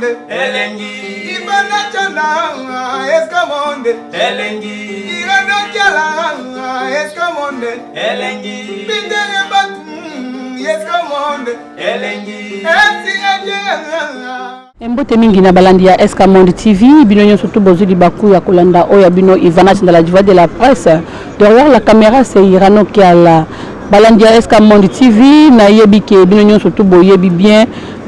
monde elengi ibana chana eska monde elengi irano chala eska monde elengi bidere batu eska monde elengi Mbote mingi na balandi ya SK Monde TV, bino surtout bozuli baku ya kolanda oya bino Ivana dans la diva de la presse. Derrière la caméra c'est Irano qui a la balandi ya SK Monde TV na yebi ke bino surtout boyebi bien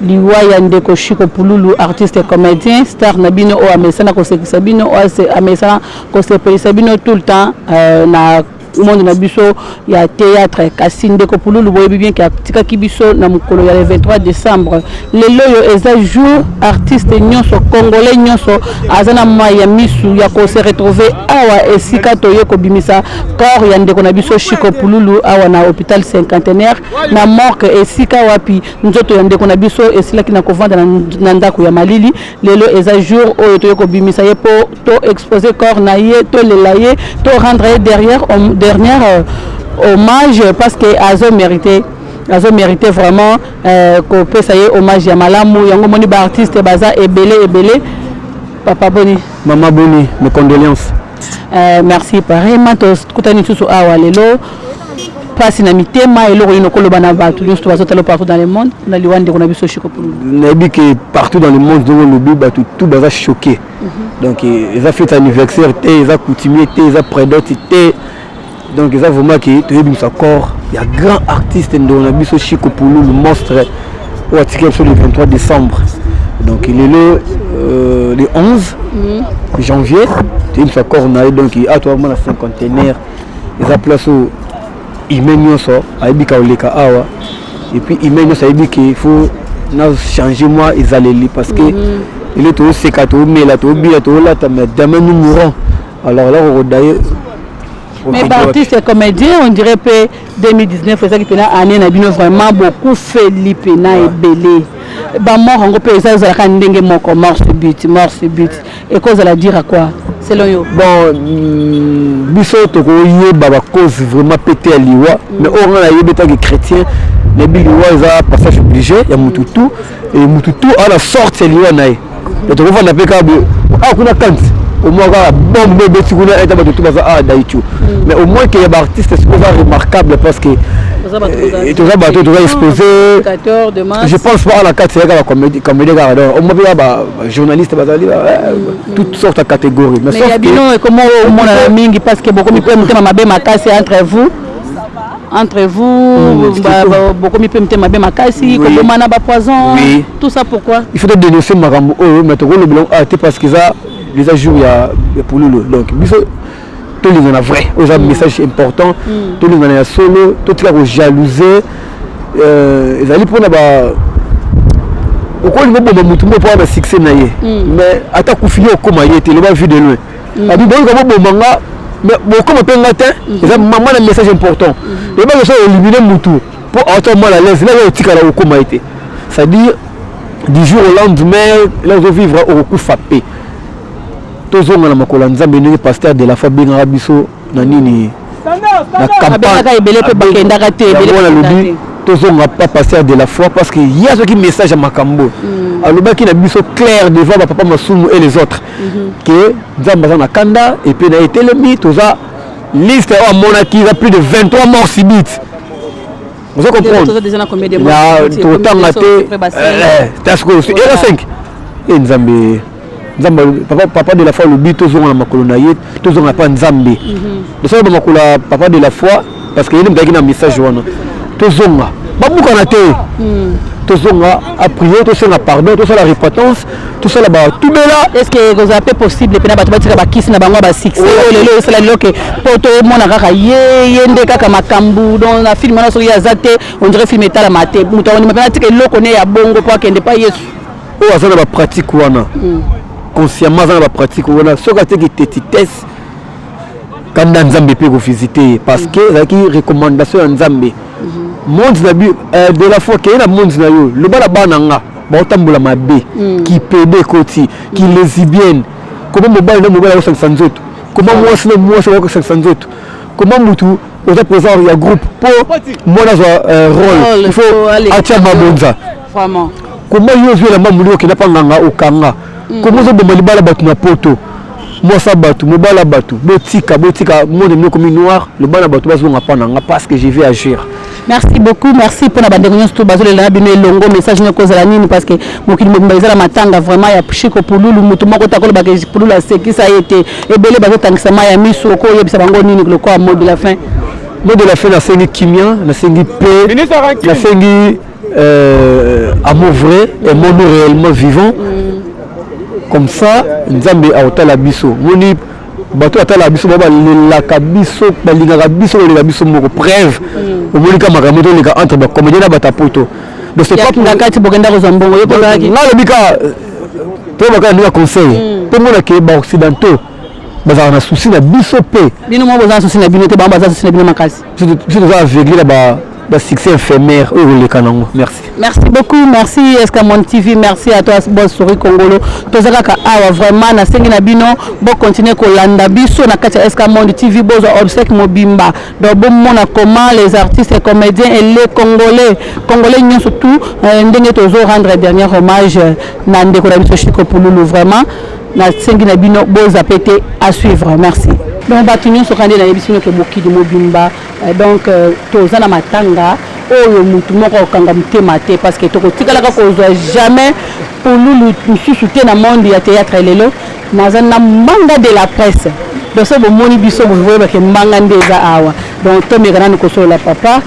liwa ya ndeko Chiko Pululu artiste et comédien star na bino o amesana ko sekisa bino o amesana ko sepelisa bino tout le temps na monde na biso ya théâtre kasi ndeko Pululu boyebi bien ka tika kibiso na mukolo ya le 23 décembre lelo yo eza jour artiste nyonso congolais nyonso azana maya misu ya ko se retrouver awa esika toyo ko bimisa corps ya ndeko na biso Chiko Pululu awa na hôpital cinquantenaire na morgue esika wapi nzoto ya ndeko na biso esila kina ko vanda na ndako ya Malili lelo eza jour oyo toyo ko bimisa ye po to exposer corps na ye to lelaye to rendre derrière dernière hommage parce que Azo méritait vraiment qu'on peut ça y est hommage à Malamu yango moni ba artiste baza ebele papa Boni maman Boni mes condoléances merci pareil matos kutani tuso awa lelo place na mitema eloko ino koloba na batu nyonso bazotalo partout dans le monde na liwande kuna biso Chiko Pululu na bi que partout dans le monde donc le bi batu tout baza choqué donc ils a fait anniversaire ils a coutumier ils a prédotité. Donc ils ont vraiment qui tu es sa corps il y a grand artiste dans la biso Chiko Pululu le monstre au sur le 23 décembre donc il est le 11 janvier tu es sa corps donc il a toi la cinquantenaire ils a place au imenyo so aibika oleka awa et puis imenyo ça dit qu'il faut changer moi ils allaient parce que il est tout sekato mais là tout bien tout là mais demain nous mourrons alors là on d'ailleurs. Mais artiste et comédien, on dirait que 2019, c'est ça qui a année vraiment beaucoup Felipe na ebele. Ba mort on peut ça za ka ndenge moko mort subite. Et cause la dire à quoi selon yo? Bon biso to ko yeba ba cause vraiment pété à liwa mais on a yebeta que chrétien les biliwa za passage obligé ya mututu et mututu à la sorte liwa nae. Et to ko va na peka kuna kant au moins bon bébé tu connais et tout ça ah daichu mais au moins qu'il y a des artistes c'est remarquable parce que tout ça bateau tout exposé je pense pas à la carte c'est la comédie au moins il y a journaliste toutes sortes de catégories mais il y a bien comment au moins mingi parce que beaucoup de mabe makasi entre vous beaucoup de people mabe makasi comme mana ba poison tout ça pourquoi il faut dénoncer makambo mais to ko le blanc parce que ça les jours il y a Pululu donc tout les en a vrai aux un message important tout les en a solo tout là aux jalouser ils allaient pour là-bas au quoi il va bon mutu pour avoir succès naie mais attaque ou finir comme il était le bas vu de loin a dit bon comme bon manga mais bon comme peut matin ils ont maman un message important et ben ça éliminer mutu pour autrement la laisse là il tika là au comme il était ça dit du jour au lendemain là on vivre au coup frappé tozonga na makolo nzambe ni pasteur de la famille Rabiso na nini na campagne ebele pe bakenda ka te ebele tozonga pas pasteur de la foi parce que il y a ce qui message à makambo alobaki na biso clair devant papa Masumu et les autres que nzambe na kanda et puis na été le mythe toza liste à monaki il a plus de 23 morts subites vous comprenez déjà na combien de morts autant maté tasco et la 5 et nzambe papa de la foi le but tozonga na makolo na ye tozonga pa nzambe de ça makolo papa de la foi parce que il me na message wana tozonga babuka na te tozonga a prier to ça pardon to ça la repentance to ça ba tout bela est-ce que vous avez possible pe na bato batira ba kiss na bango ba succès lelo ça la loke poto mona kaka yende kaka makambu dans la film na so ya zate on dirait film etala mate muto on mapena tika loko ne ya bongo kwa kende pa Yesu o azana ba pratique wana consciemment dans la pratique on a ce qui tétitesse quand nzambe peut vous visiter parce que la recommandation nzambe monde de la foi que na monde na yo le bala bananga ba otambola mabe qui pédé côté qui lesbienne comment mobile na mobile au 500 autres comment moi au 500 autres comment mutu aux présent il y a groupe pour moi dans rôle il faut attirer ma bonza vraiment comment yo zo la mamuli qui n'a pas nganga okanga comment zo bomba libala batu na poto moi ça batu mobala batu botika monde mieux comme noir le bana batu bazo nga pananga parce que je vais agir. Merci beaucoup, merci pour la bande de tout bazo la bino longo message ne cause la nini parce que mokili mbeza la matanga vraiment ya Chico Pululu mutu moko takolo ba ke Pululu a seki ça a été ebele bazo tangisa ma ya miso ko yebisa bango nini le quoi mot de la fin. Mot de la fin la sengi kimia, la sengi paix, la sengi amour vrai et monde réellement vivant. Comme ça, Nzambe a otala biso. Moni bato atala biso baba la kabiso balinga biso le biso moko preuve. Au moni ka makamoto le ka entre ba comédien na batapoto. Donc c'est pas la kati bokenda ko zambongo yepo ka ki. Na le bika to baka ni conseil. To mona ke ba occidentaux. Baza na souci na biso pe. Bino mo baza souci na bino te ba baza souci na bino makasi. Je dois aveugle là ba succès éphémère le kanango. Merci. Merci beaucoup, merci Escamond TV, merci à toi Boss Sori Congolo. Tozaka awa vraiment na sengi na bino bo continuer ko landa biso na kati Escamond TV bozo obsèque mobimba. Donc bon mona comment les artistes et comédiens et les Congolais nyo surtout ndenge tozo rendre dernier hommage na ndeko na biso Chico Pululu vraiment na sengi na bino boza pété à suivre. Merci. Donc batunyo so kande na yebisino ke bokidi mobimba donc tozana matanga oyo mutu moko okanga mutema te parce que tokotikalaka kozwa jamais Pululu mususu te na monde ya théâtre lelo nazana manga de la presse donc so bomoni biso bovoye ba ke manga ndeza awa donc to mekana ni kosola papa.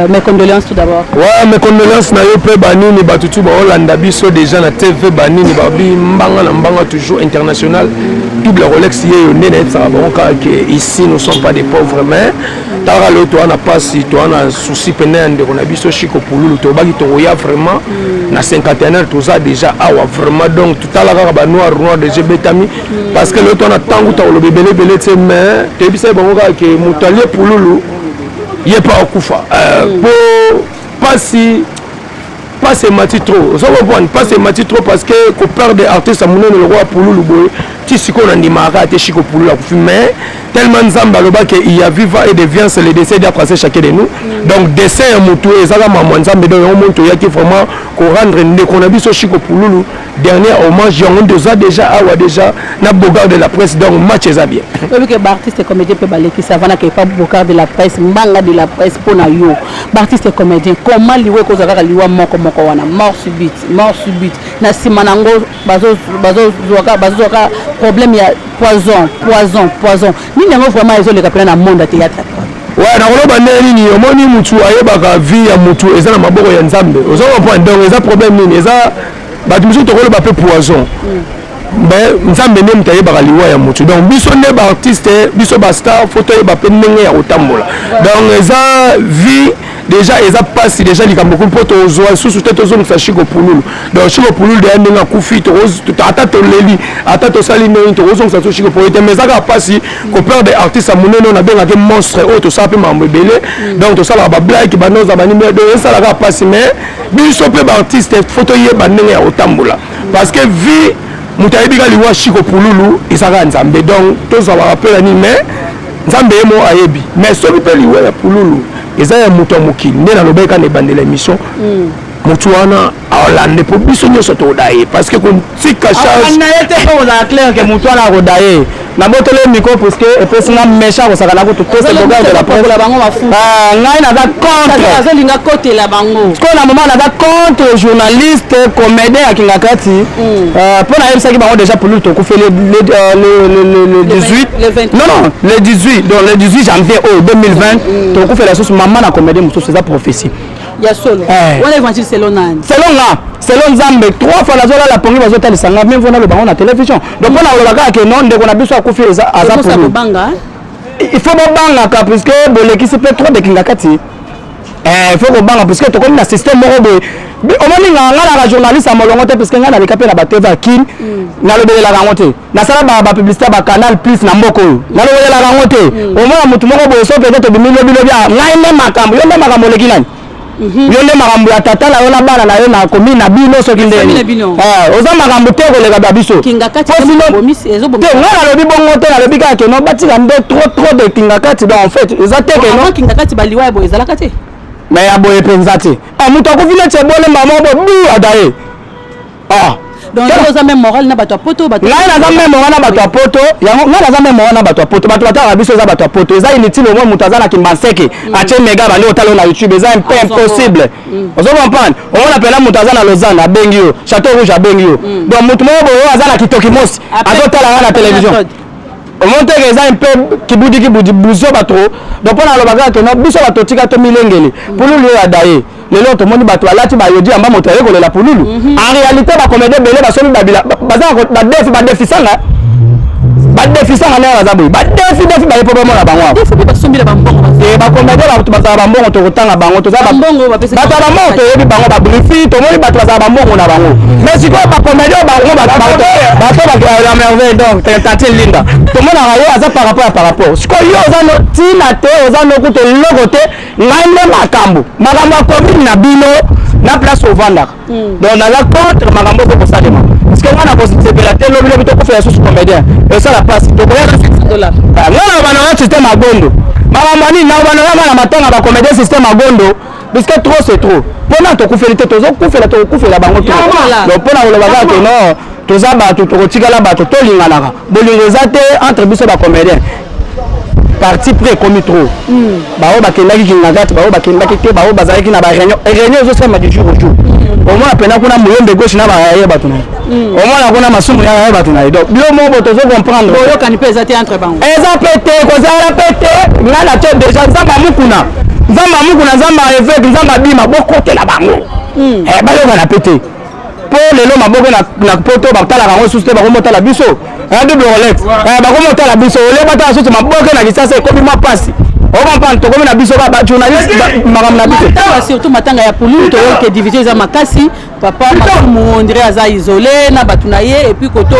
Mes condoléances tout d'abord. Ouais, mes condoléances na yo pe banini batutu ba Hollanda biso déjà na TV banini babi mbanga na mbanga toujours international double Rolex yo nene ça bon que ici nous sommes pas des pauvres mais tara le toi na passe toi na souci penende on a biso Chico Pululu to baki to ya vraiment na 51 tout ça déjà awa vraiment donc tout à l'heure ba noir de GBTami parce que le toi na tangu ta le bébé te mais te bisa bon que mutalier Pululu il n'est pas au Koufa. Pas si mati trop. Ça va prendre pas si mati trop parce que qu'on perd des artistes à mon le roi Pululu boy. Tu sais qu'on a dit Mara te Chico Pululu mais tellement Nzamba le bas qu'il y a vivant et devient c'est le décès d'après chacun de nous. Donc décès à Moutou et ça maman Nzamba donc on monte il y a qui vraiment qu'on rendre ne qu'on a vu ce Chico Pululu dernier hommage on déjà awa déjà na bogard de la presse donc match est bien. Oui que artiste et comédien peut baler qui savana que pas bogard de la presse mbanga de la presse pour na yo. Artiste et comédien comment liwe ko zaka liwa moko wana mort subite na simanango bazo problème ya poison nini yango vraiment ezoleka pena na monde théâtre. Ouais na koloba nini omoni mutu ayebaka vie ya mutu eza na maboko ya Nzambe ozo point donc eza problème nini eza batu mutu to koloba pe poison mais Nzambe ne mutayebaka liwa ya mutu donc biso ne ba artiste biso ba star photo yeba pe ndenge ya kotambola donc eza vie déjà ils a passé déjà les cambo pour to zo sous tête zo sa Chico Pululu donc Chico Pululu de ndinga kufi to ata to leli ata to sali no to zo sa Chico Pululu mais ça a passé ko peur des artistes moneno na benga ke monstre o to sa pe mambo belé donc to sala ba blague ba no za ba numéro de ça la passé mais biso pe ba artiste photo ye ba ndinga ya otambola parce que vie mutayibi kali wa Chico Pululu isaka Nzambe donc to za ba rappel ni mais Nzambe mo ayebi mais so bi pe liwe ya Pululu eza ya mutu mokili nde nalobeka na ebandela émission mutu wana aolande po biso nyonso todaye parce que kotika charge na ete ko za clair que mutu wana kodaye na botele micro parce que epesinga méchant ko saka na ko to se boga de la presse la bango mafu ngai na za contre azolinga côté la bango ko na moment na za contre journaliste comédien akinga kati pour na yebisa ki bango déjà pour lui to ko fait le 18 non le 18 donc le 18 janvier 2020 to ko fait la chose maman na comédien muso c'est ça prophétie ya solo on évangile selon nani selon Nzambe 3 fois la zola la pongi bazo tali sanga même vona le bango na télévision donc on a olaka que non ndeko na biso akufi eza aza pour nous il faut banga ka parce que boleki c'est peut trop de kingakati il faut ko banga parce que to comme na système moko boy o moni nga la journaliste a molongo te parce que nga na leka pe na ba TV akin na lobela rango te na sala ba publicité ba canal plus na mboko na lobela rango te o mona mutu moko boy so peut-être bimilo bia ngai ne makambo yo ne makambo leki nani yo ne makambo ya tata na yo na bana na yo na komi na bino soki ndeni oza makambo te koleka ba biso kingakati ezo te nga na lobi bongo te na lobi kaka ke no batika nde trop de kingakati donc en fait eza te ke no kingakati baliwa ebo ezalaka te mais ya boye penza te mutu akofile tse bole mama bo bu adaye ah donc oza même moral na bato poto bato ngai naza même moral na bato poto yango ngai naza même moral na bato poto bato bataka biso za bato poto eza inutile au moins mutu aza na kimbanseke atie mega bandi otalo na YouTube eza un peu impossible ozo comprendre on appelle mutu aza na Lausanne abengi yo Château Rouge abengi yo donc mutu mo bo aza na Kitoki Mosi azotala na télévision au moins que eza un peu kibudi buzo bato donc pona lobaka que no biso bato tika to milengeli pour lui adaye lelo to moni bato alati ba yodi amba moto ayeko lela pululu en réalité ba comédie belé ba somi babila baza ba déficient ba déficient na baza boy ba déficient ba yepo ba bango déficient ba somi la bambongo e ba comédie ba baza bambongo to kotanga bango to za ba bambongo ba pesa ba bambongo to yebi bango ba brifi to moni bato baza bambongo na bango mais siko ba comédie bango ba la merveille donc tentative linda to mona rayo aza par rapport siko yo za no tina te oza no kuto logote ngande makambo commune na bino na place au vanda donc na la contre makambo ko salema parce que wana ko sepela te lobi lobi to ko faire sous comédien et ça la place to ko $. Ngana bana wa système agondo makambo ni na bana wa na matanga ba comédien système agondo parce que trop c'est trop pona to ko faire te to ko faire bango to donc pona ko loba que non to za ba to ko tikala ba to lingana bolingo zate entre biso ba comédien parti près comme trop bao bakendaki kingagati bao bakendaki te bao bazalaki na ba réunion zo sema du jour au jour au moins pena kuna muyombe gauche na ba yeba tuna au moins kuna masumu ya yeba tuna donc bio mo boto zo comprendre boyo kan pesa te entre bango eza pété ko za pété ngala to déjà nzamba mukuna nzamba évêque nzamba bima bokote la bango bayo na pété po lelo maboko na poto batala bango suste ba komota la biso double Rolex ba komota la biso ole batala suste maboko na kisasa ekomi mapasi on comprend to comme na biso ba journaliste magam na biso surtout matanga ya pulu to que diviser za makasi papa mamu on dirait aza isolé na batunaye et puis koto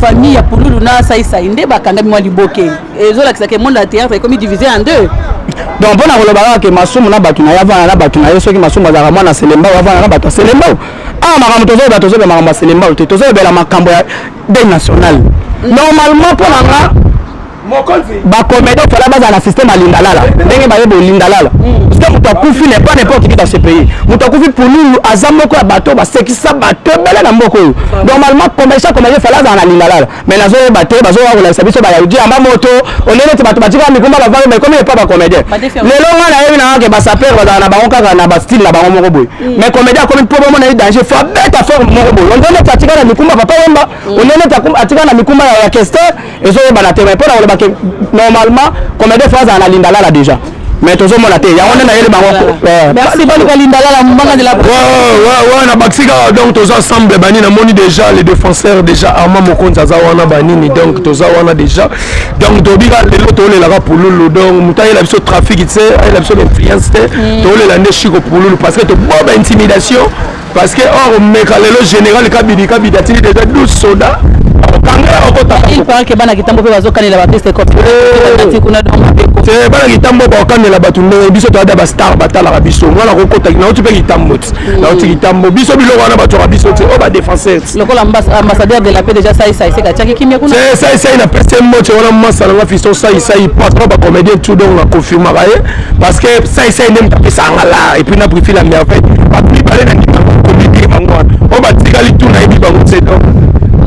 famille ya pulu na saisa inde bakanga mwa liboke ezola kisake monde la théâtre comme divisé en deux donc bona kolobaka ke masumu na batunaye avana na batunaye soki masumu azaka mwana selemba avana na batu selemba makambo tozobe makambo selemba te tozobela makambo ya deuil national normalement pour nga ba comédie fala baza na système alindalala ndenge ba yebo lindalala parce que muto akufi n'est pas n'importe qui dans ce pays muto akufi pululu azamoko ya bato ba sekisa bato bela na mboko normalement comédie fala za na lindalala mais nazo bato bazo wa la sabiso ba yaudi amba moto onene te bato batika mikumba ba vale mais comme pas ba comédie lelo ngana yebi na ke ba saper ba na bango kaka na ba style na bango moko boy mais comédie comme problème na danger fa beta forme moko boy onene tatika na mikumba papa yemba onene tatika na mikumba ya kester ezo ba na te mais pour la normalement comédie phase à la lindalala déjà mais toujours mon athée yango na yele bango merci beaucoup lindalala mbanga de la ouais na baxika donc tous ensemble bani na moni déjà les défenseurs déjà Armand Mokonza za wana banini donc tous wana déjà donc dobika lelo to le la pour lulu donc mutaye la biso trafic tu sais la biso influence to le la ndeshiko pour lulu parce que to boba intimidation parce que or mekalelo général kabidi atini déjà 12 soldats il paraît que bana kitambo pe bazokanela ba piste cop kuna donc c'est bana kitambo ba kanela batu ndenge biso to ada ba star batala ka biso mwana kokota na uti pe kitambo na uti kitambo biso biloko wana bato ka biso o ba défenseur lokola ambassadeur de la paix déjà ça se ka tchaki kimia kuna ça na peste moche wana masala na fiston ça patron ba comédien tout donc na confirmer parce que ça nem taper ça ngala et puis na préfère la merveille pas plus parler na comédie mangwa o ba tikali tout na ebi bango c'est donc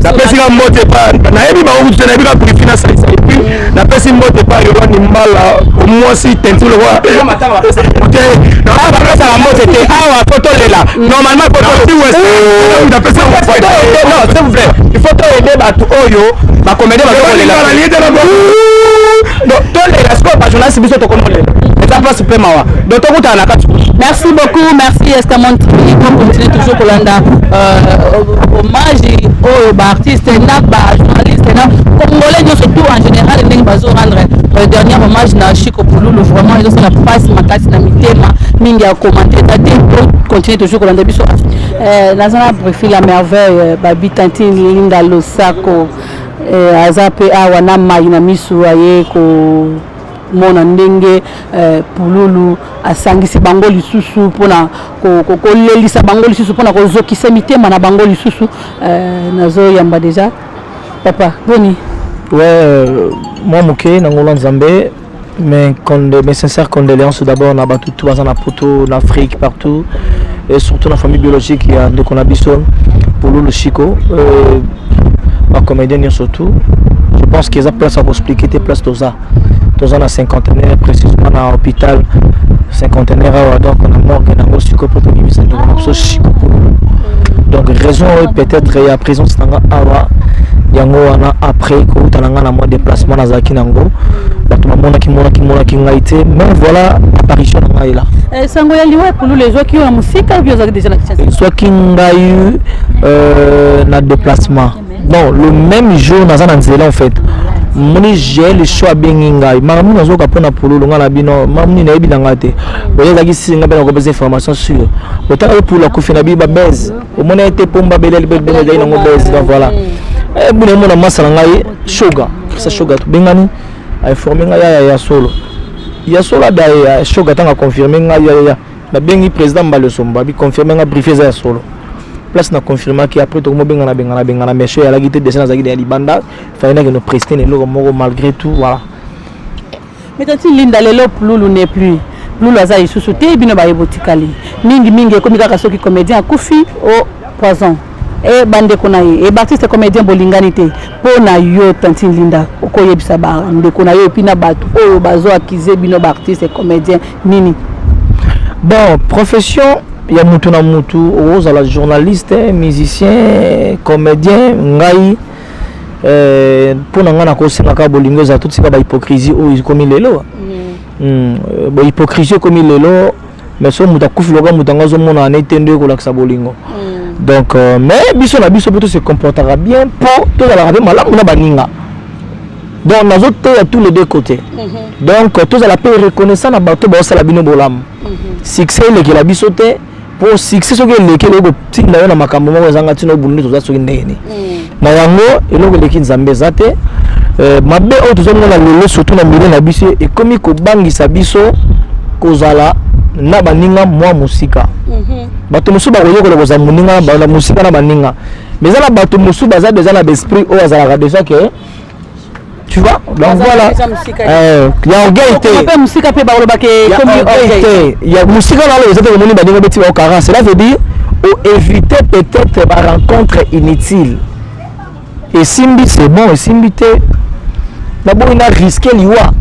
la pesi mote pa na yebi ba utu na yebi ka prifina sa et puis la pesi mote pa yo ni mbala au moins si tentule wa OK na ba pesa la mote te awa photo lela normalement photo si west la pesa non s'il vous plaît il faut to aider ba to oyo ba comédie ba to lela non to lela sco ba journaliste biso to komolela ça passe pe mawa donc to kuta na katu merci beaucoup merci Escamond TV pour continuer toujours Kolanda hommage aux artistes na ba journalistes na congolais surtout en général ndenge bazo rendre dernier hommage na Chico Pululu vraiment ils ont la passe makasi na mitema mingi à commenter tati continuer toujours Kolanda biso nazana profil la merveille babi tantini linda losako azape awa na mai na misu aye ko mona ndenge pululu asangisi bango lisusu pona kolelisa bango lisusu pona kozokisa mitema na bango lisusu nazo yamba déjà papa boni moi moké nangola nzambe mes sincères condoléances d'abord na batutu bazana poto en Afrique partout et surtout dans la famille biologique il y a de Konabison pour le Chico ma comédienne surtout je pense qu'ils ont place à vous expliquer tes places dans ça dans un cinquantenaire précisément dans l'hôpital cinquantenaire donc on a mort que dans le Chico pour que nous sommes Chico donc raison peut-être il y a présence dans awa yango wana après ko tananga na mo déplacement na zaki nango bato mona ki ngaite mais voilà apparition na là sango ya liwa pour les autres qui ont musique ou bien déjà na kitchen soit ki ngai na déplacement bon le même jour na zananzela en fait moni j'ai le choix bengi ngai mamu na zoka pona pululu ngala bino mamu na ebila ngate oya zaki singa bena ko besoin information sur otaka pour la kufina biba base o mona été pomba belel bebe na ngo base donc voilà bune mona masala ngai sugar ça sugar to bengani ay formé ngai ya solo da ya sugar tanga confirmer ngai ya na bengi président Mbale Somba bi confirmer ngai briefé za solo place na confirmer qui après to mo bengana mais chez la guité descend za guité libanda fallait que nous prester ne lo malgré tout voilà mais tant linda lelo plulu n'est plus lulu aza isusu te bino ba ebotikali mingi comme kaka soki comédien akufi au poison et bande konaye et Baptiste comédien bolingani te pona yo tantine linda okoyebisa ba ndeko na yo epina bato oyo bazo akize bino ba artiste comédien nini bon profession ya mutu na mutu oza la journaliste musicien comédien ngai pona ngana ko senga ka bolingo za tout sika ba hypocrisie o comme lelo ba hypocrisie comme lelo mais so muta kufiloga mutanga zo mona na etendo ko laksa bolingo donc mais biso plutôt se comportera bien pour tout la rabe malamu na baninga donc nazo te à tous les deux côtés donc tous à la paix reconnaissant na bato ba sala bino bolam succès le que la biso te pour succès so ke le ke le ko tinda na makambo mo zanga tino bundu to za so ndeni na yango eloko le ki nzambe zate mabe o to zo na lelo surtout na milieu na biso et comme ko bangisa biso kozala na baninga mwa musika bato musu ba koyokola koza muninga ba musika na baninga mais za na bato musu baza déjà na l'esprit o azala déjà que tu vois donc voilà il y a orgueil te musika pe ba loba ke comme orgueil il y a musika na les autres moni baninga beti au cara cela veut dire ou éviter peut-être ba rencontre inutile et simbi c'est bon et simbi te na bon na risquer liwa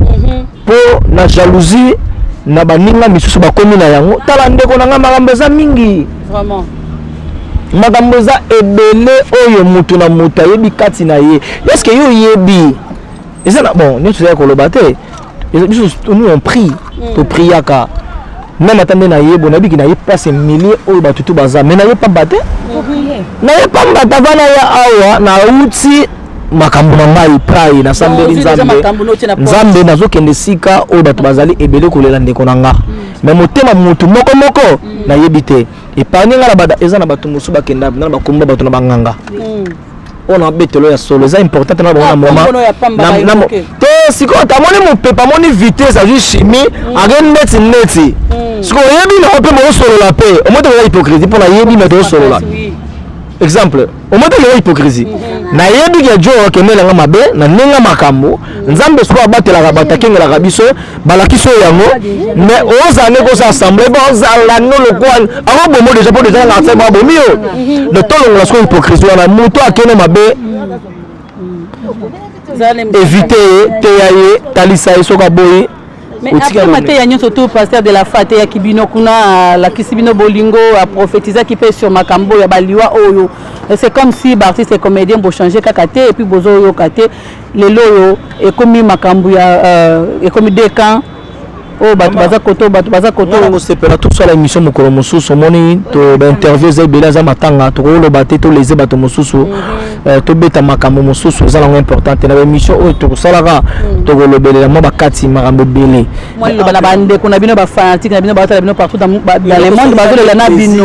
pour la jalousie na baninga misusu bakomi na yango tala ndeko na nga makambo eza mingi vraiment makambo eza ebele oyo mutu na mutu ayebi kati na ye est-ce que yo yebi eza na bon nyonso ya koloba te biso nous on prie to priaka même atande na yebo na biki na ye place millier oyo bato tu baza mais na ye pamba te na ye pamba tavana ya awa na uti makambo na ngai prai na sambeli nzambe nazokende sika oyo bato bazali ebele kolela ndeko na nga mais motema mutu moko na yebi te epani nga na bada eza na bato mosu bakenda na bakomba bato na banganga ona betelo ya solo eza important na bona mama na te siko tamoni mopepa moni vitesse a juste chimie again neti siko yebi na ope mo solo la paix o moto ya hypocrisie pour la yebi mais do solo la exemple au moto ya hypocrisie na yebi ya jo okemela nga mabe na ninga makambo nzambe so abatela ka batakengela ka biso balakiso yango mais oza ne ko sa assemblée ba oza la no le kwa ako bomo déjà pour déjà la tsema bomio le tolo la so hypocrisie na moto akene mabe éviter te yaye talisa isoka boy mais après maté ya nyonso tout pasteur de la fate ya kibino kuna la kisibino bolingo a prophétiser qui peut sur makambo ya baliwa oyo c'est comme si artiste et comédien bo changer kakate et puis bozo yo kate le loyo et comme makambo ya et comme deux camps oh baza koto on se pela tout sur la émission mokolo mosusu moni to ba interview za bela za matanga to lo baté to les bato mosusu to beta makambo mosusu za lango importante na émission o to salaka to lo belela mo bakati makambo bele moi le bana bande kuna bino ba fanatique na bino ba tala bino partout dans le monde bazo le na bino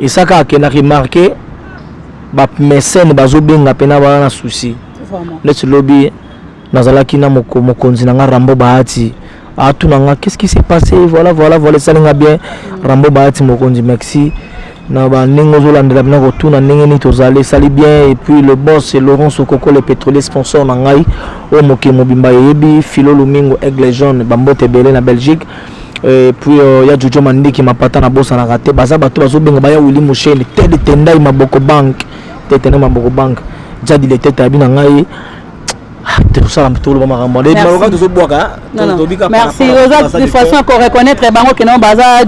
isaka ke na remarquer ba mécène bazo benga pena ba na souci net lobby nazalaki na mokonzi na Rambo Bahati ah tout nanga qu'est-ce qui s'est passé voilà ça n'enga bien Rambo Bahati mokonzi merci na ba ningo zolandela bina ko tuna ndenge ni tozale sali bien et puis le boss c'est Laurent Sokoko le pétrolier sponsor na ngai o moke mobimba yebi Philo Lumingo Aigle Jaune bambote belé na Belgique et puis ya Jojo Mandi qui m'a pas na bossa na raté baza bato bazo benga baya Willy Moshene tête tendai maboko bank tête na maboko bank jadi les têtes abina ngai tout ça tout le moment merci de façon qu'on reconnaître bango que non baza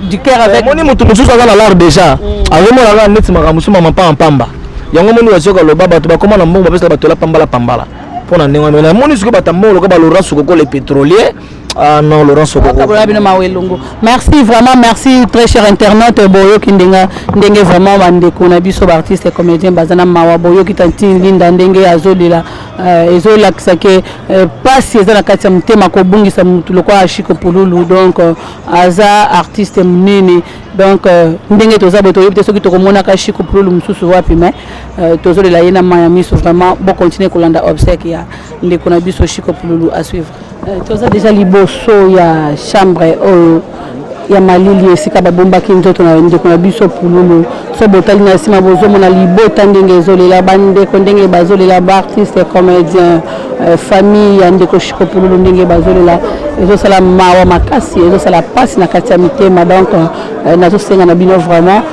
du cœur avec moni mutu mususu aza na l'art déjà azomona la net makamusu mama pamba yango moni wazoka loba bato bakoma na mbongo bapesa bato la pambala pona ndenge mais moni suko batambo loka ba Laurent Sokoko les pétroliers. Ah non, Laurent Sokoko. Merci vraiment, merci très cher internaute Boyo Kindenga ndenge vraiment bandeko na biso artiste et comédien bazana mawa Boyo kitanti linda ndenge azolila ezola kisake passe ezana kati ya mtema ko bungisa mutu lokwa ashiko pululu donc aza artiste munene donc ndenge toza boto yebite soki tokomona ka ashiko pululu mususu wapi mais tozolela yena maya miso vraiment bon continuer kolanda obsèque ya ndeko na biso ashiko pululu à suivre. Toza déjà liboso ya chambre ya malili esika babombaki nzoto na ndeko na biso pululu so botali na sima bozo mona libota ndenge ezolela bandeko ndenge bazolela ba artiste comédien famille ya ndeko shiko pululu ndenge bazolela ezosala mawa makasi ezosala pasi na kati ya mitema donc nazosenga na bino vraiment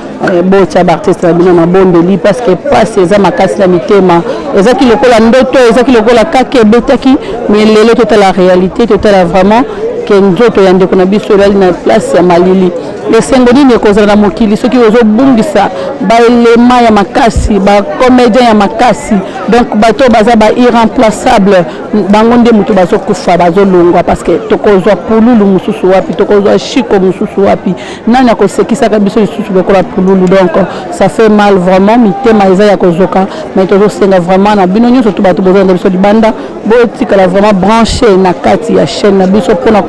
botia ba artiste na bino na bondeli parce que pasi eza makasi na mitema ezaki lokola ndoto ezaki lokola kake ebetaki mais lelo totala réalité totala vraiment nzoto ya ndeko na biso elali na place ya malili esengo nini ekozala na mokili soki ozobungisa baelema ya makasi bacomédien ya makasi donc bato baza ba irremplaçable bango nde mutu bazokufa bazolongwa parce que tokozwa pululu mususu wapi tokozwa shiko mususu wapi nani akosekisaka biso lisusu lokola pululu donc ça fait mal vraiment mitema eza ya kozoka mais tozosenga vraiment na bino nyonso to bato bozala na biso libanda botikala vraiment branché na kati ya chaîne na biso mpona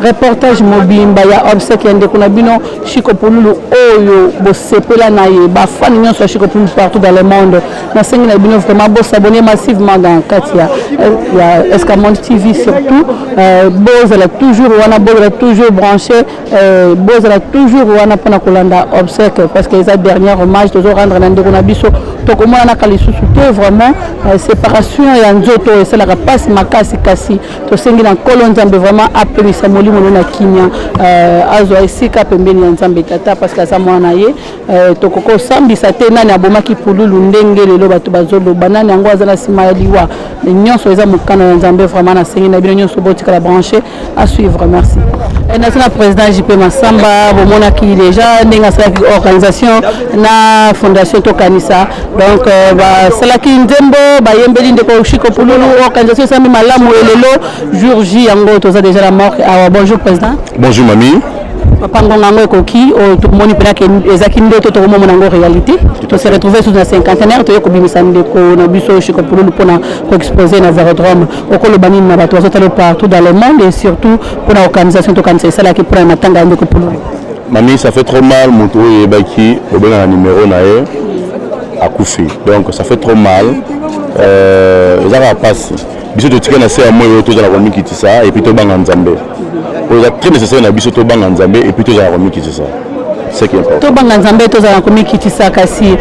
reportage mobimba ya obsèque ya ndeko na bino Shiko Pululu oyo bosepela na ye bafani nyonso ya Shiko Pululu partout dans le monde na sengi na bino vraiment s'abonner massivement dans katia ya Escamonde TV surtout bozala toujours wana bozala toujours branché bozala toujours wana pona kolanda obsèque parce que les derniers hommages toujours rendre na ndeko na biso tokomona na kalisusu te vraiment séparation ya nzoto esalaka pasi makasi kasi tosengi na nkolo nzambe vraiment apelisa molimo na kinya azwa esika pembeni ya nzambe tata parce que aza mwana ye tokoko sambisa te nani abomaki pululu ndenge lelo bato bazoloba nani yango aza na nsima ya liwa nyonso eza mokano ya nzambe vraiment nasengi na bino nyonso botikala branché à suivre merci national président JP Massamba bomonaki déjà ndenge asalaki organisation na fondation tokanisa donc basalaki nzembo bayembeli ndeko Shiko Pululu organisation esami malamu elelo jour J yango toza déjà la mort. Bonjour président. Bonjour mamie. Papa ngongo ekoki tout le monde peut que ezaki ndoto to mo monango réalité to se retrouver sous un cinquantenaire to yokobimisa ndeko na biso Shiko Pululu pona ko exposer na Vélodrome okolo banini na bato bazotalo partout dans le monde et surtout pour la organisation to kanisa sala ki prend matanga ndeko Pululu. Mamie, ça fait trop mal mon tour et baki au ben numéro nae a koufi. Donc ça fait trop mal. Ça va passer. Biso to tika na se amoy to za la komi kitisa et puis to banga nzambe. C'est très nécessaire na biso to banga nzambe et puis to za la komi kitisa. C'est qui important. To banga nzambe to za la komi kitisa kasi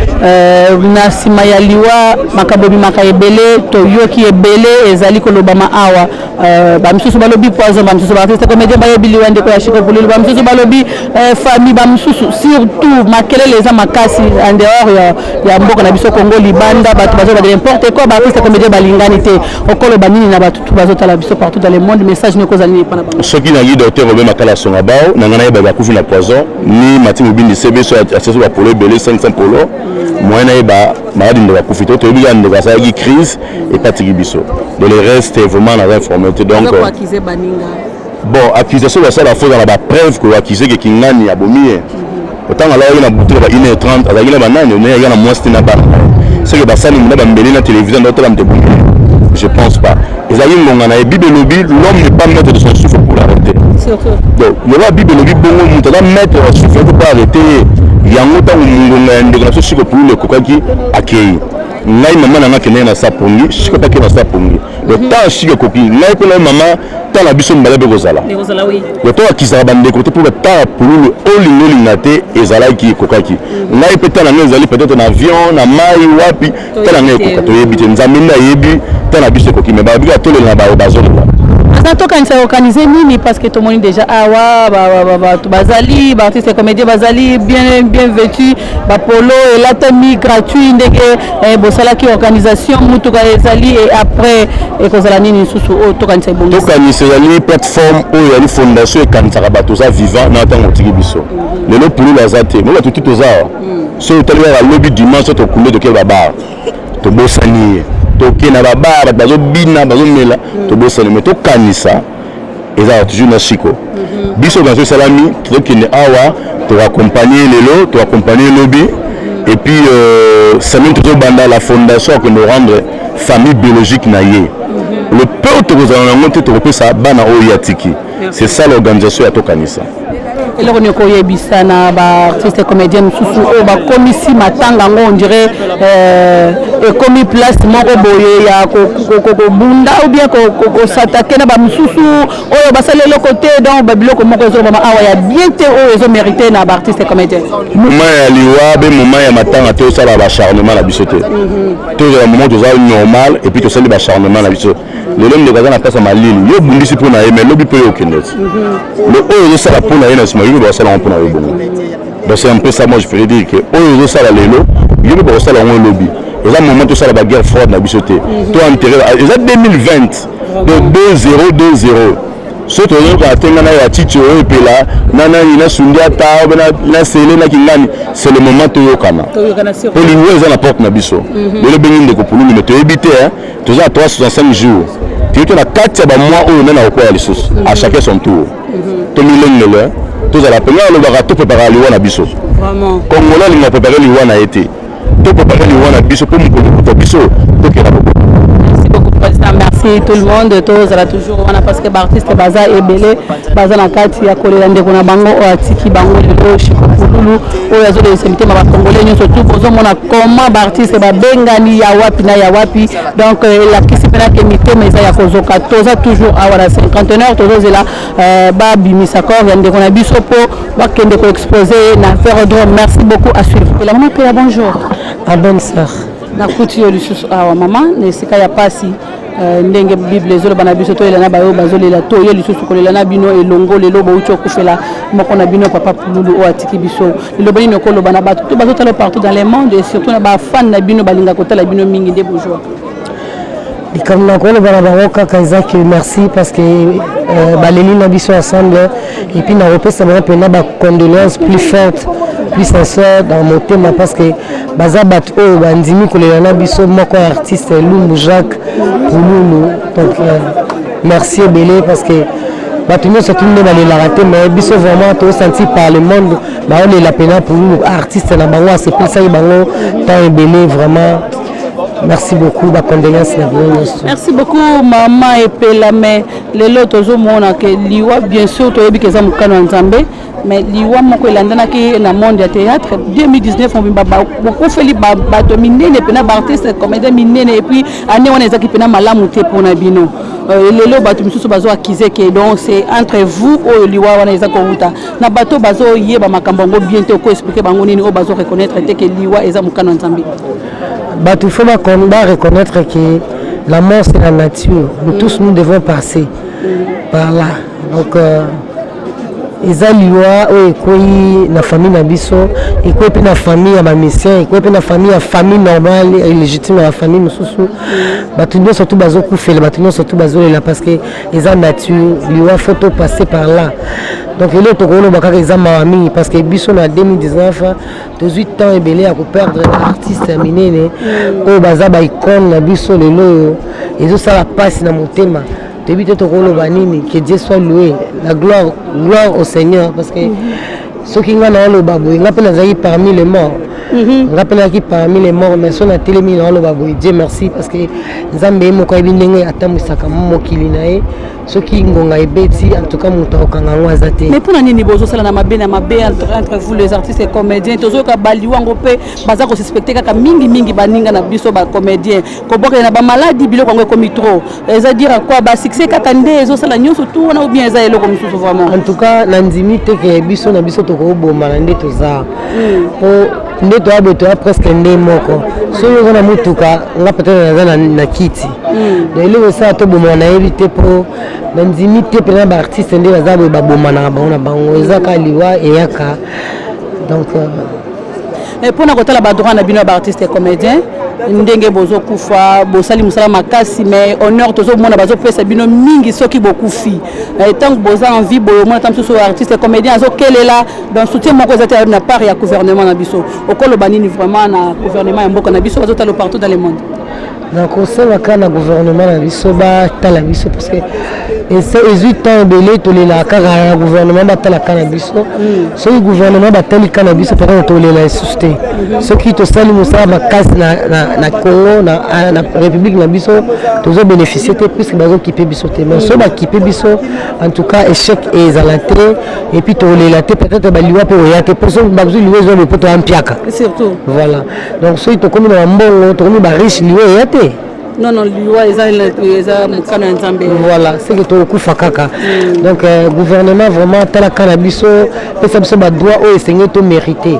na sima ya liwa makabobi makayebele to yoki ebele ezali kolobama awa ba msusu balobi poison ba msusu ba artiste comédien ba yebili wande ko ya Shiko Pululu ba msusu balobi famille ba msusu surtout makelele eza makasi en dehors ya mboka na biso Congo libanda bato bazo ba n'importe quoi ba artiste comédien balingani te okolo banini na bato bazo tala biso partout dans le monde message ne kozali ni pana ba ce qui n'a docteur Robert Makala songa bao na ngana ba kufu na poison ni mati mobindi sebe so aseso ba polo belé 500 polo moyena ba maladi ndo ba kufu to to biga ndo ba sa gi crise et patiki biso de le reste vraiment na informé donc bon accusation ça la faute dans la preuve que accusé que kingani abomi autant là il a bouté ba 1h30 azaki na banane ne ya na mwasti na ba c'est que basani na ba mbeli na télévision d'autres am te bomi je pense pas ezali ngonga na bible lobby l'homme n'est pas maître de son souffle pour l'arrêter donc le bible lobby bongo muta la maître de son souffle pour arrêter yango ta ngonga ndeko na Shiko Pululu kokaki akei ngai mama na ngaki na sapongi Shiko ta ke na sapongi le temps Shiko kopi ngai ko la mama ta la biso mbala be kozala oui le temps akizala bande côté pour ta Pululu olinga te ezala ki kokaki ngai peut-être na ngezali peut-être na avion na mai wapi ta na ngai kokata yebi te nzambe na yebi ta na biso koki me ba bika tole na ba bazolo Président quand ça organisé nini parce que tout le monde déjà awa bazali artistes comédiens bazali bien vêtus ba polo et là tami gratuit ndenge bosala ki organisation mutuka ezali et après et kozala nini susu o to quand ça bon. To kanisa ezali plateforme o ya fondation et kanisa bato za vivant na tango tiki biso. Lelo pulu la zate mo tout toza. So to la lobby dimanche to coulé de quel baba. To bosani to kena baba bazo bina bazo mela to bosani mais to kanisa eza toujours na chiko. Biso dans ce salami to kene awa to accompagner lelo to accompagner lobby et puis ça même toujours banda la fondation que nous rendre famille biologique na ye. Le peu to kozana monter to repesa bana o yatiki. C'est ça l'organisation ya to kanisa. Et là on est koyebisa na ba artiste comédien susu o ba komisi matanga ngo on dirait et komi place moko boye ya ko bunda ou bien ko s'attaquer na ba mususu o ba sale le côté donc ba biloko moko zo ba awa ya bien te o zo mériter na ba artiste comédien. Moment ya liwa be moment ya matanga te ça ba acharnement la bisoté. Tout le moment to za normal et puis to sale ba acharnement la bisoté. Le homme de Gazan a passé ma ligne. Il y a beaucoup de disciples mais l'objet peut y aucun autre. Le haut de ça la pour la haine, c'est moi. Il doit ça la pour la haine. Donc c'est un peu ça moi je peux dire que haut de ça la lélo, il doit ça la haine lobby. Et là moment tout ça la bagarre froide la bichoté. Toi intérêt. Et ça 2020 de 2-0. Surtout quand atteindre na ya ticho et puis là nana ina sundia ta na sele na kingani c'est le moment to yokana. Pour lui ouvrir la porte na biso. Le bengi de ko pour nous te éviter hein. Tous à 365 jours. Tu es na 4 ba mois ou na ko ya lisusu. À chacun son tour. To milengele. Tous à la première le barato préparer liwa na biso. Vraiment. Congolais li na préparer liwa na été. To préparer liwa na biso pour mu ko biso. To kera merci tout le monde tous ala toujours wana parce que artiste baza ebele baza na kati ya kolela ndeko na bango o atiki bango lelo shikopululu o yazo de semite ma congolais nyo surtout bozo mona comment artiste ba bengani ya wapi na ya wapi donc la kisipena ke mité mais ya kozoka toza toujours awara 50 tozo zela ba bimisa corps ya ndeko na biso po bakende ko exposer na Ferrodrome. Merci beaucoup à suivre. Et la maman Pela bonjour. Ah bonne sœur. Na kuti yo lisusu awa maman ne sika ya pasi ndenge bible zolo bana biso to elana bayo bazolela to yo lisusu kolela na bino elongo lelo bo ucho kufela moko na bino papa pululu o atiki biso lelo bani nokolo bana bato to bazotala partout dans le monde et surtout na ba fan na bino balinga kotala bino mingi de bourgeois. Comme na kolo bana bango kaka Isaac merci parce que baleli na biso ensemble et puis na repesa bana pena ba condoléances plus fortes plus sincère dans mon thème parce que bazabat o bandimi kolela na biso moko artiste Lumbu Jacques Pululu donc merci belé parce que batuno surtout ne balela raté mais biso vraiment to senti par le monde ba on la pena pour nous artiste na bango c'est pour ça bango tant belé vraiment. Merci beaucoup, merci beaucoup, maman et Pela. Mais les autres hommes que liwa bien sûr, tu as vu que ça m'a ensemble. Mais liwa moko elandana ki na monde ya théâtre 2019 on va beaucoup fait li ba dominer les pena artistes comédien minene et puis année on ezaki pena malamu te pour na bino lelo bato misusu bazo accuser que donc c'est entre vous o liwa wana ezako uta na bato bazo yeba makambo ngo bien te ko expliquer bango nini o bazo reconnaître que liwa eza mukano nzambi. Il faut reconnaître que la mort c'est la nature. Nous tous nous devons passer par là. Donc ezaliwa o ekoi na famille na biso ekoi pe na famille ya ba mission ekoi pe na famille normale et légitime la famille mususu batuno surtout bazo kufela batuno surtout bazo là parce que eza nature liwa faut passer par là. Donc il est au Golo bakaka exam mami parce que biso na 2019 18 ans ebele à perdre artiste minene o baza ba icône na biso lelo ezo sala passe na motema. Début au Golo banini que Dieu soit loué, la gloire au Seigneur parce que ceux qui ngana le babou ngapena zayi parmi les morts. Ngapena ki parmi les morts mais son a télémi na le babou Dieu merci parce que nzambe moko ebindenge atamusaka mokili nae ceux qui ngonga ebeti en tout cas muto okanga ngwazate. Mais pour nani bozo sala na mabe entre vous les artistes et comédiens tozo ka baliwango pe baza ko suspecter kaka mingi baninga na biso ba comédien ko boka na ba maladie biloko ngo komi trop eza dire quoi ba succès kaka nde ezo sala nyonso tout on a ou bien eza eloko mususu vraiment. En tout cas na ndimi te ke biso na biso to ko boma na nde toza po nde toya presque nde moko soki oza na mutuka nga peut-être naza na kiti donc eloko esala tobomana nayebi te mpo bandimi te mpena baartiste nde baza boye babomanaka bango na bango eza ka liwa eyaka donc mpona kotala badroit na bino ya baartiste comédien ndenge bozokufa bosali mosala makasi mais honneur tozomona bazopesa bino mingi soki bokufi ntango boza envie boyomona ta mosusu artiste comédien azokelela donc soutien moko eza te na part ya gouvernement na biso okoloba nini vraiment na gouvernement ya mboka na biso bazotala partout dans le monde nakosalaka na gouvernement na biso batala biso parce que ezwi temps ebele tolela kaka na gouvernement batalaka na biso soki gouvernement batalika na biso peut-être tolela lisusu te soki tosali mosala makasi na Congo na république na biso tozobénéficie te puisque bazokipe biso te mais so bakipe biso en tout cas échec ezala te et puis tolela te peut-être baliwa mpe oya te mposo bazwi liwa ezwa lopo toyampiaka surtout voilà donc soki tokomi na bambongo tokomi bariche liwa eya te non non liwa eza mokano ya nzambe voilà c'est que tokufa kaka donc gouvernement vraiment talaka na biso pesa biso badroit oyo esenge to mérité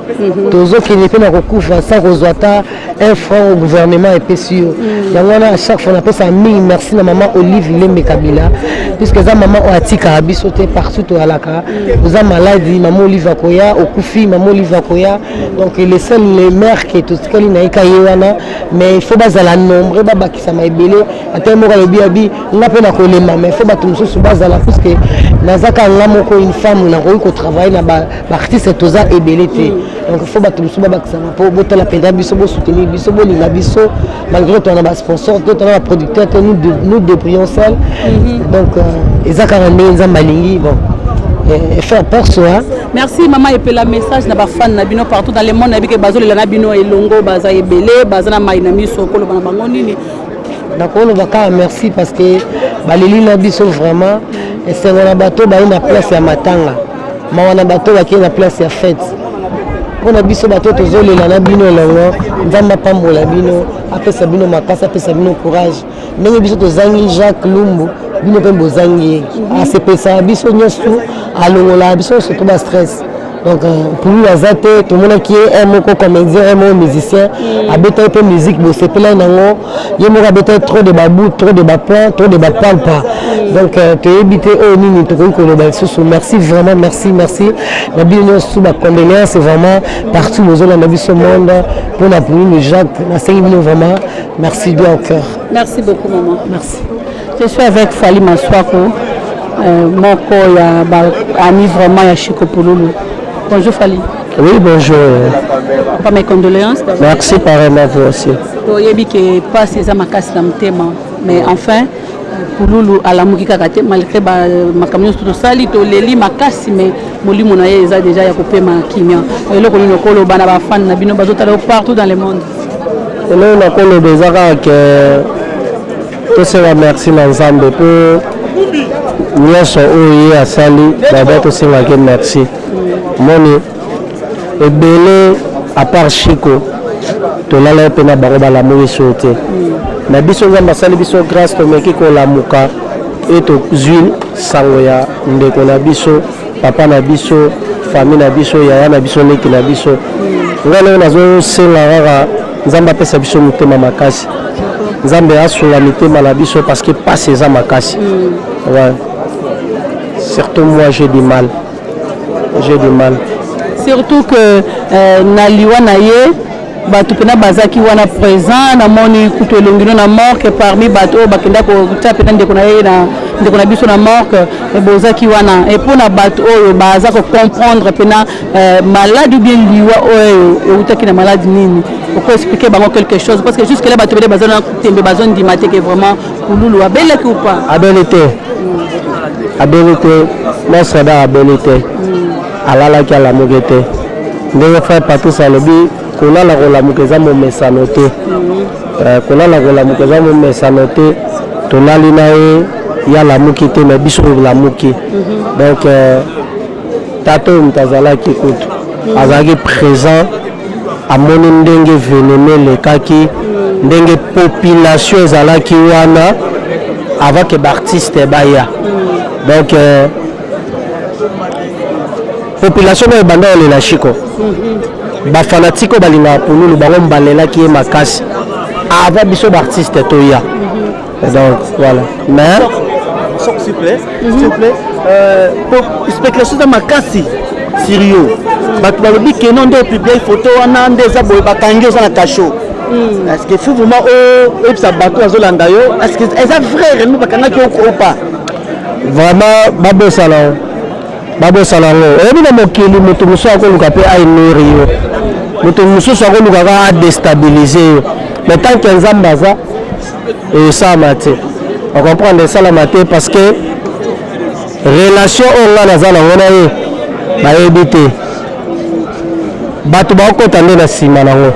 tozokende mpe na kokufa sans kozwa ata un franc au gouvernement epesi yo yango wana à chaque fois napesa mingi merci na mama Olive Lembe Kabila puisque eza mama oyo atikaka biso te partout toyalaka oza maladi mama Olive akoya okufi mama Olive akoya donc les seuls les mères ke totikali na ye ka ye wana mais il faut bazala nombre babakisa ebele ata moko alobi abi nga mpe na kolemba mais fo bato mosusu bazala puisque nazaka nga moko une femme nakoki kotravaille na baartiste toza ebele te donc fo bato mosusu babakisaka mpo botala mpenza biso bosoutenir biso bolinga biso malgré tona basponsor to tona baproducteur te nous débrions seul donc eza kaka ndenge nzambe alingi bon faire peur soi. Merci maman et puis la message na ba fan na bino partout dans le monde na bike bazolela na bino elongo baza ebele baza na mai na miso kolo bana bango nini nakolo baka merci parce que baleli na biso vraiment et c'est na bato ba na place ya matanga mawa na bato ba na place ya fête pona biso bato tozolela na bino elongo nzamba pambola bino apesa bino makasa apesa bino courage ndenge biso tozangi Jacques Lumbu bino mpe bozangi asepesa biso nyonso alongola biso surtout ba stress donc pour lui azate tout le monde qui est un moko comédien un moko musicien abeta peu musique bosepela nango ye moko abeta trop de babou trop de baplan trop de bapalpa donc te ebité o nini to ko lo ba susu merci vraiment merci na bino sous ba condoléances vraiment partout aux zones na biso monde pour la pluie Jacques na sengi bino vraiment merci de au cœur merci beaucoup maman merci je suis avec Fally Maswako moko ya ami vraiment ya Chico Pululu. Bonjour Fally. Oui, bonjour. Pas mes condoléances. Merci pareillement vous aussi. Toyebi ke pas ces makasi na mtema mais enfin Pululu alamuki kakate malgré ba makamyo tout sali to leli makasi mais molimo na ye eza déjà ya kopema kimia. Eloko ni lokolo bana ba fan na bino bazotala partout dans le monde. Eloko na kolo bezaka que tout ça merci na Nzambe pour nyonso oyo asali baba tosengaki merci moni ebele à part Chico tolala mpe na bango balamuki so te na biso nzambe asali biso grâce tomeki kolamuka e tozwi sango ya ndeko na biso papa na biso famille na biso yaya na biso leki na biso ngai lelo nazosenga kaka nzambe apesa biso mitema makasi nzambe asunga mitema na biso parce que pasi eza makasi ouais. Surtout moi j'ai du mal. Surtout que Naliwa Naye, Batu Pena Bazaki wana présent, na moni kuto elongino na mort que parmi Batu Bakenda ko tapena ndeko na ye na ndeko na biso na mort que Bozaki wana et pour na Batu oyo baza ko comprendre pena malade ou bien liwa oyo utaki na malade nini. Pourquoi expliquer bango quelque chose parce que jusque là Batu Pena bazana tembe bazone di maté que vraiment Pululu abeleki ou pas. Abilité, moi c'est d'abilité. Alala qui a la moquette. Ndenge faire partout ça le bi kola la kola mukeza mo mesanote. Kola la kola mukeza mo mesanote. Tonali na ya la mukite mais biso la muki. Donc tato mtazala ki kutu. Azaki présent à mon ndenge venene le kaki ndenge population ezalaki wana avant que l'artiste baya. Donc population est bandée la Chico. ba fanatique balinga pululu bango mbalela qui est makasi avant biso d'artiste toya donc voilà mais s'il vous plaît pour spéculation de makasi sérieux bato balobi ke non nde publier photo wana nde eza boye bakangi oza na cachot est-ce que faut vraiment oyebisa bato azolanda yo est-ce que eza vrai réellement bakangaki ou pas vraiment babosala yango oyebi na mokili moto mosusu akoluka mpe ainori yo moto mosusu akolukaka adestabilize yo mais tant que nzambe aza esalama te ocomprendre esalama te parce que relation oyo nga naza nango na ye bayebi te bato baokota nde na nsima nango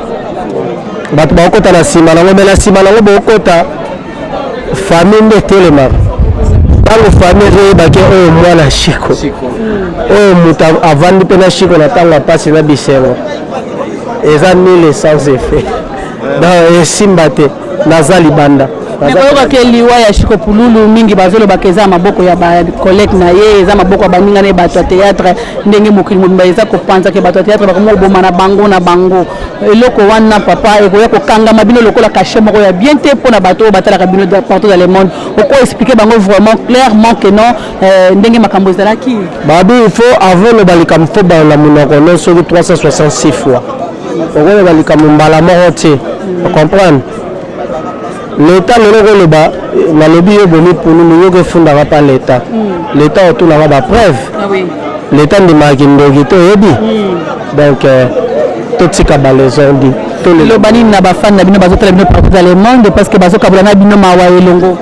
bato baokota na nsima nango me na nsima nango baokota famille nde telemaka ntango famille ezoyebaki oyo mwana shiko oyo moto avandi mpe na shiko na ntango apasi na bisengo eza nile sans effet donc esimba te naza libanda nakoyokaka liwa ya shiko pululu mingi bazolobaka eza maboko ya bacollègue na ye eza maboko ya baninga na ye bato ya théâtre ndenge mokili mobimba eza kopanzaka bato ya théâtre bakomi koboma na bango eloko wana papa ekoya kokangama bino lokola cachet moko ya bien te mpona bato oyo batalaka bino partout dans le monde oko expliquer bango vraiment clairement que non ndenge makambo ezalaki babi il faut avant loba likambo mpo bala monoko no soki 366 fois okoloba likambo mbala moko te ocomprendre l'état lelo koloba nalobi yo bomi pululu yo kofundaka mpa l'état l'état otunaka bapreuve l'état ndimaki ndoki te oyebi donc totika balezondi loba nini na bafani na bino bazotala bino partout dans le monde parce que bazokabola na bino mawa elongo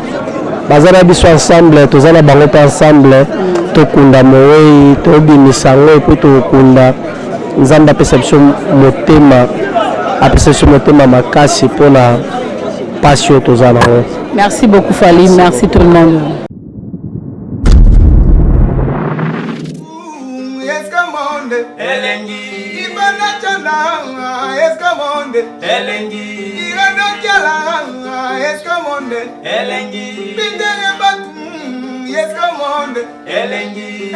baza na biso ensemble toza na bango mpe ensemble tokunda mowei tobimisa yango epuis tokunda nzambe apesa biso motema makasi mpona pasi oyo toza nango. Merci beaucoup Fally, merci tout le monde. Yes, come on, Elengi.